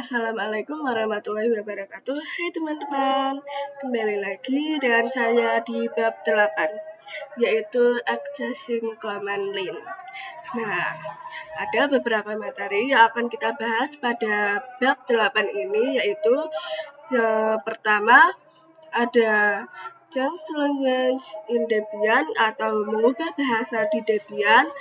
Assalamualaikum warahmatullahi wabarakatuh. Hai teman-teman, kembali lagi dengan saya di bab 8, yaitu Accessing Command Line. Nah, ada beberapa materi yang akan kita bahas pada bab 8 ini, yaitu yang pertama ada Change Language in Debian atau mengubah bahasa di Debian.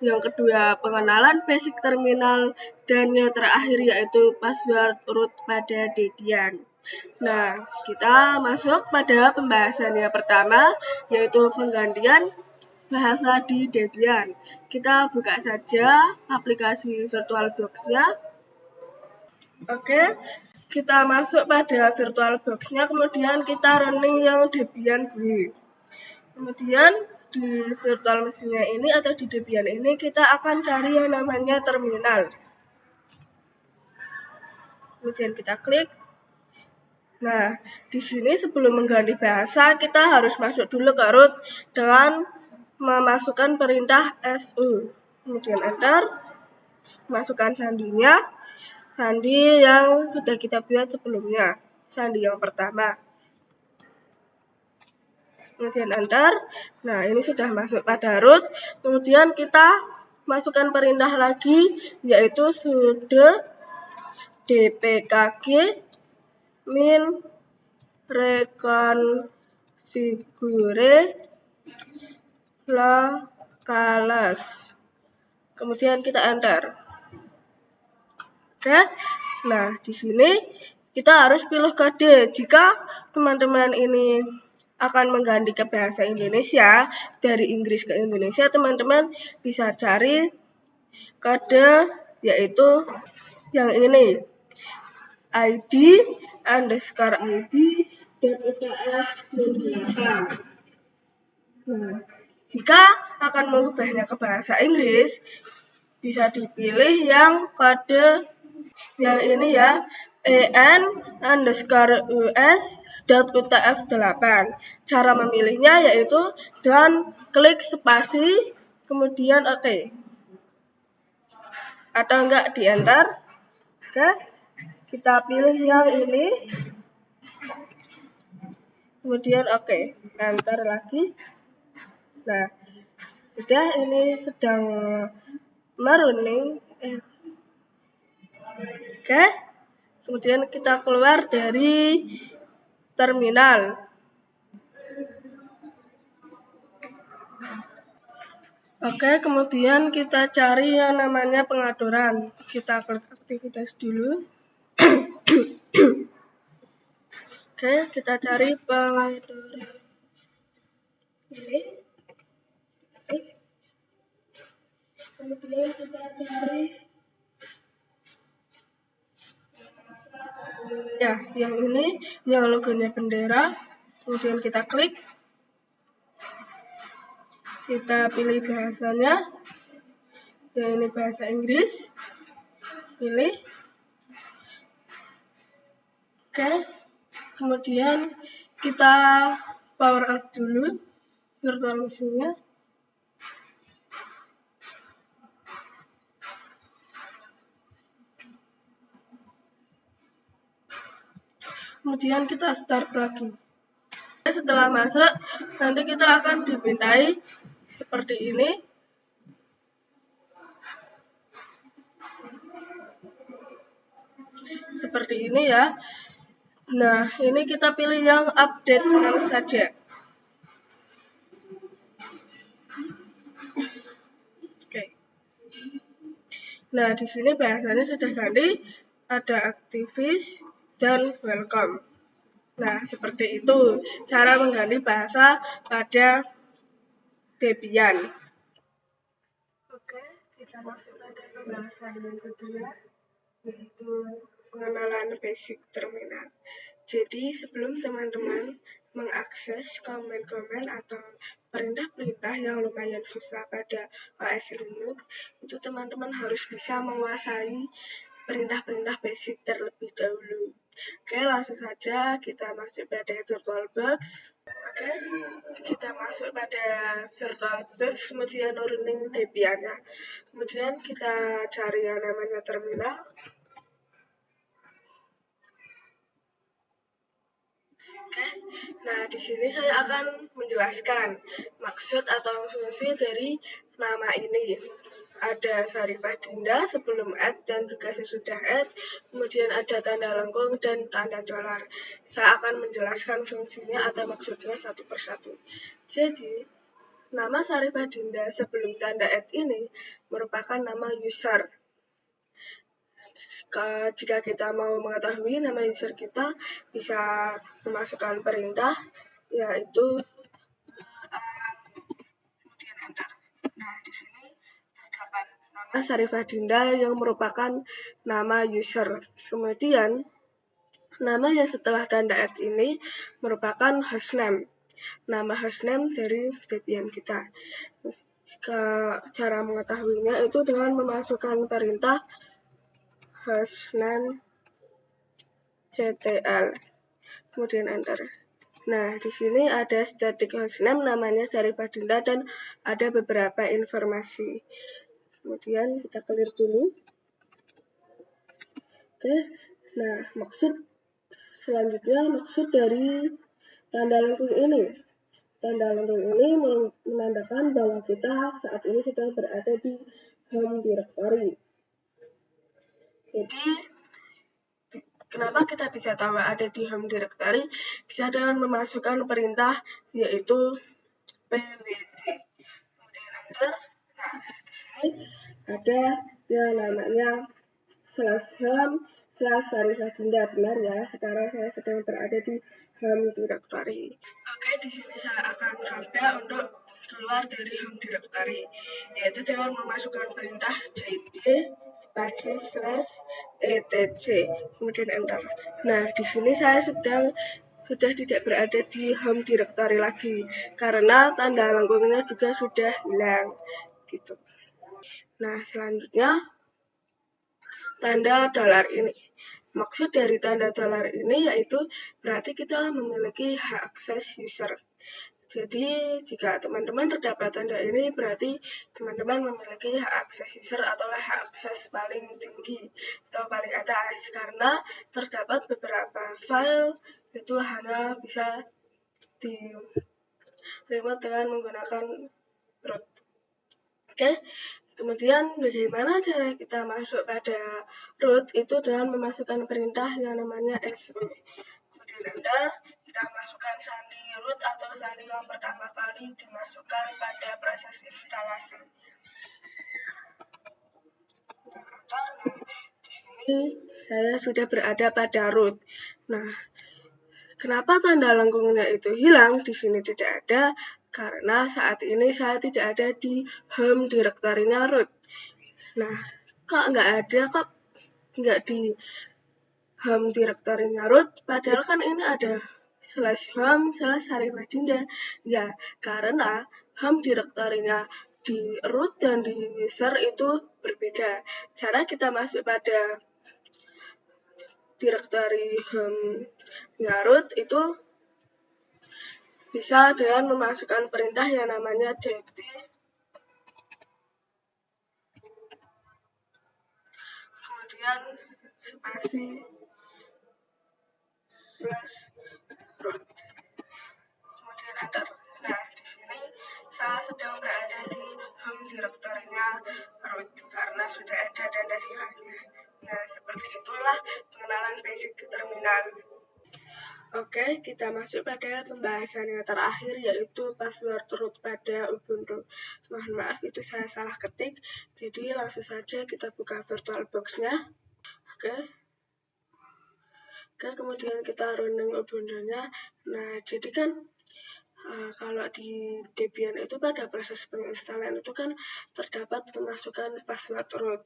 Yang kedua, pengenalan basic terminal, dan yang terakhir yaitu password root pada Debian. Nah, kita masuk pada pembahasan yang pertama, yaitu penggantian bahasa di Debian. Kita buka saja aplikasi VirtualBox-nya. Oke, kita masuk pada VirtualBox-nya, kemudian kita running yang Debian GUI. Kemudian di virtual mesinnya ini atau di Debian ini kita akan cari yang namanya terminal. Kemudian kita klik. Nah, di sini sebelum mengganti bahasa kita harus masuk dulu ke root dengan memasukkan perintah su. Kemudian enter, masukkan sandinya, sandi yang sudah kita buat sebelumnya, sandi yang pertama. Kemudian enter. Nah, ini sudah masuk pada root. Kemudian kita masukkan perintah lagi, yaitu sudo dpkg min reconfigure locales. Kemudian kita enter. Oke. Nah, di sini kita harus pilih kode. Jika teman-teman ini akan mengganti ke bahasa Indonesia, dari Inggris ke Indonesia, teman-teman bisa cari kode, yaitu yang ini, id_id.uts. Nah, jika akan mengubahnya ke bahasa Inggris, bisa dipilih yang kode yang ini ya, en_us.utf8. Cara memilihnya yaitu dengan klik spasi, kemudian oke. Atau enggak di enter. Oke, kita pilih yang ini. Kemudian oke, enter lagi. Nah, sudah, ini sedang merunning. Oke, kemudian kita keluar dari terminal. Oke, kemudian kita cari yang namanya pengaturan. Kita klik aktivitas dulu. Oke, kita cari pengaturan ini. Kemudian kita cari ya, yang ini, yang logonya bendera. Kemudian kita klik. Kita pilih bahasanya. Yang ini bahasa Inggris. Pilih. Oke. Kemudian kita power up dulu virtual mesinnya. Kemudian kita start lagi. Setelah masuk, nanti kita akan dimintai seperti ini. Seperti ini ya. Nah, ini kita pilih yang update saja. Oke. Nah, di sini bahasanya sudah ganti, ada aktivis dan welcome. Nah, seperti itu cara mengganti bahasa pada Debian. Oke, kita masuk pada pembahasan yang kedua, yaitu pengenalan basic terminal. Jadi, sebelum teman-teman mengakses komen-komen atau perintah-perintah yang lumayan susah pada OS Linux, itu teman-teman harus bisa menguasai perintah-perintah basic terlebih dahulu. Oke, langsung saja kita masuk pada VirtualBox. Oke, kita masuk pada VirtualBox, kemudian running Debian-nya. Kemudian kita cari yang namanya terminal. Nah, di sini saya akan menjelaskan maksud atau fungsi dari nama ini. Ada Sarifah Dinda sebelum dan juga sesudah kemudian ada tanda lengkung dan tanda dolar. Saya akan menjelaskan fungsinya atau maksudnya satu persatu. Jadi, nama Sarifah Dinda sebelum tanda ini merupakan nama user. Jika kita mau mengetahui nama user kita, bisa memasukkan perintah, yaitu kemudian enter. Nah, di sini terdapat nama Sarifah Dinda yang merupakan nama user. Kemudian, nama yang setelah tanda ini merupakan hostname. Nama hostname dari Debian kita. Cara mengetahuinya itu dengan memasukkan perintah hostname ctl, kemudian enter. Nah, di sini ada static hostname namanya Sarifah Dinda dan ada beberapa informasi. Kemudian kita clear dulu. Oke, nah selanjutnya maksud dari tanda lengkung ini. Tanda lengkung ini menandakan bahwa kita saat ini sedang berada di home directory. Jadi, kenapa kita bisa tahu ada di home directory? Bisa dengan memasukkan perintah yaitu pwd. Kemudian enter. Nah, di sini ada yang namanya /home/Sarifah Dinda, benar ya. Sekarang saya sedang berada di home directory. Oke, di sini saya akan coba untuk keluar dari home directory, yaitu dengan memasukkan perintah cd spasi /etc, kemudian enter. Nah, di sini saya sudah tidak berada di home directory lagi karena tanda lengkungnya juga sudah hilang gitu. Nah, selanjutnya tanda dolar ini. Maksud dari tanda dolar ini yaitu berarti kita memiliki hak akses user. Jadi, jika teman-teman terdapat tanda ini, berarti teman-teman memiliki hak akses user atau hak akses paling tinggi atau paling atas, karena terdapat beberapa file itu hanya bisa di remote dengan menggunakan root. Oke, kemudian bagaimana cara kita masuk pada root itu dengan memasukkan perintah yang namanya su. Kemudian enter, kita masukkan sandi root atau sandi yang pertama kali dimasukkan pada proses instalasi. Di sini saya sudah berada pada root. Nah, kenapa tanda lengkungnya itu hilang? Di sini tidak ada karena saat ini saya tidak ada di home directory-nya root. Nah, kok nggak di home directory-nya root, padahal kan ini ada /home/Sarifah Dinda. Ya, karena home directory-nya di root dan di user itu berbeda. Cara kita masuk pada directory home-nya root itu bisa dengan memasukkan perintah yang namanya dt kemudian spasi /root, kemudian enter. Nah, di sini saya sedang berada di home directory-nya root karena sudah ada tanda silangnya. Nah, seperti itulah pengenalan basic terminal. Oke, kita masuk pada pembahasan yang terakhir, yaitu password root pada Ubuntu. Mohon maaf, itu saya salah ketik. Jadi langsung saja kita buka VirtualBox-nya. Oke, kemudian kita running Ubuntu-nya. Nah, jadi kan kalau di Debian itu pada proses penginstalan itu kan terdapat memasukkan password root.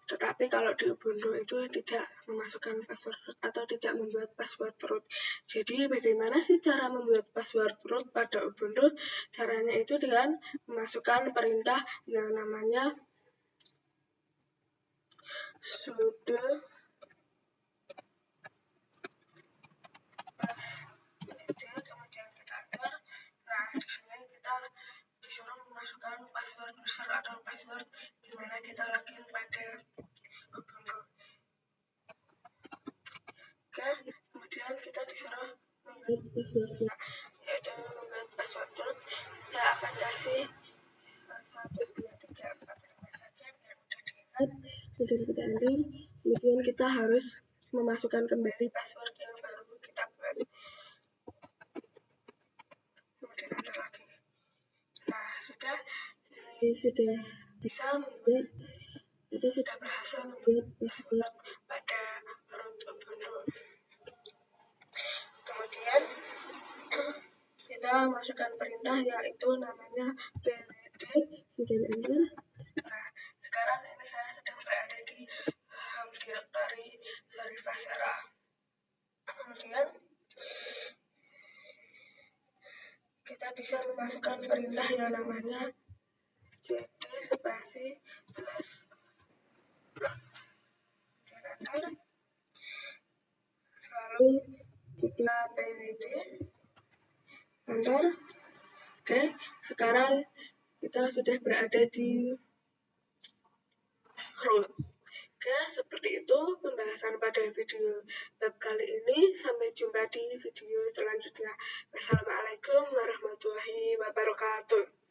Tetapi kalau di Ubuntu itu tidak memasukkan password root atau tidak membuat password root. Jadi bagaimana sih cara membuat password root pada Ubuntu? Caranya itu dengan memasukkan perintah yang namanya sudo kemudian kita enter. Nah, di sini kita disuruh memasukkan password user atau password di mana kita login pada Ubuntu. Oke, kemudian kita disuruh membuat password. spasi 1, 2, 3, 4, 5 saja biar mudah diingat. Kemudian kita enter. Kemudian kita harus memasukkan kembali password yang baru kita buat. Kemudian enter lagi. Nah, sudah bisa membuat itu sudah berhasil membuat password pada root Ubuntu. Kemudian kita masukkan perintah yaitu namanya pwd, kemudian enter. Nah, sekarang ini saya sedang berada di home directory Sarifasera. Kemudian kita bisa memasukkan perintah yang namanya cd spasi slash enter. Lalu kita pwd enter. Oke, sekarang kita sudah berada di root. Oke, seperti itu pembahasan pada video web kali ini. Sampai jumpa di video selanjutnya. Wassalamualaikum warahmatullahi wabarakatuh.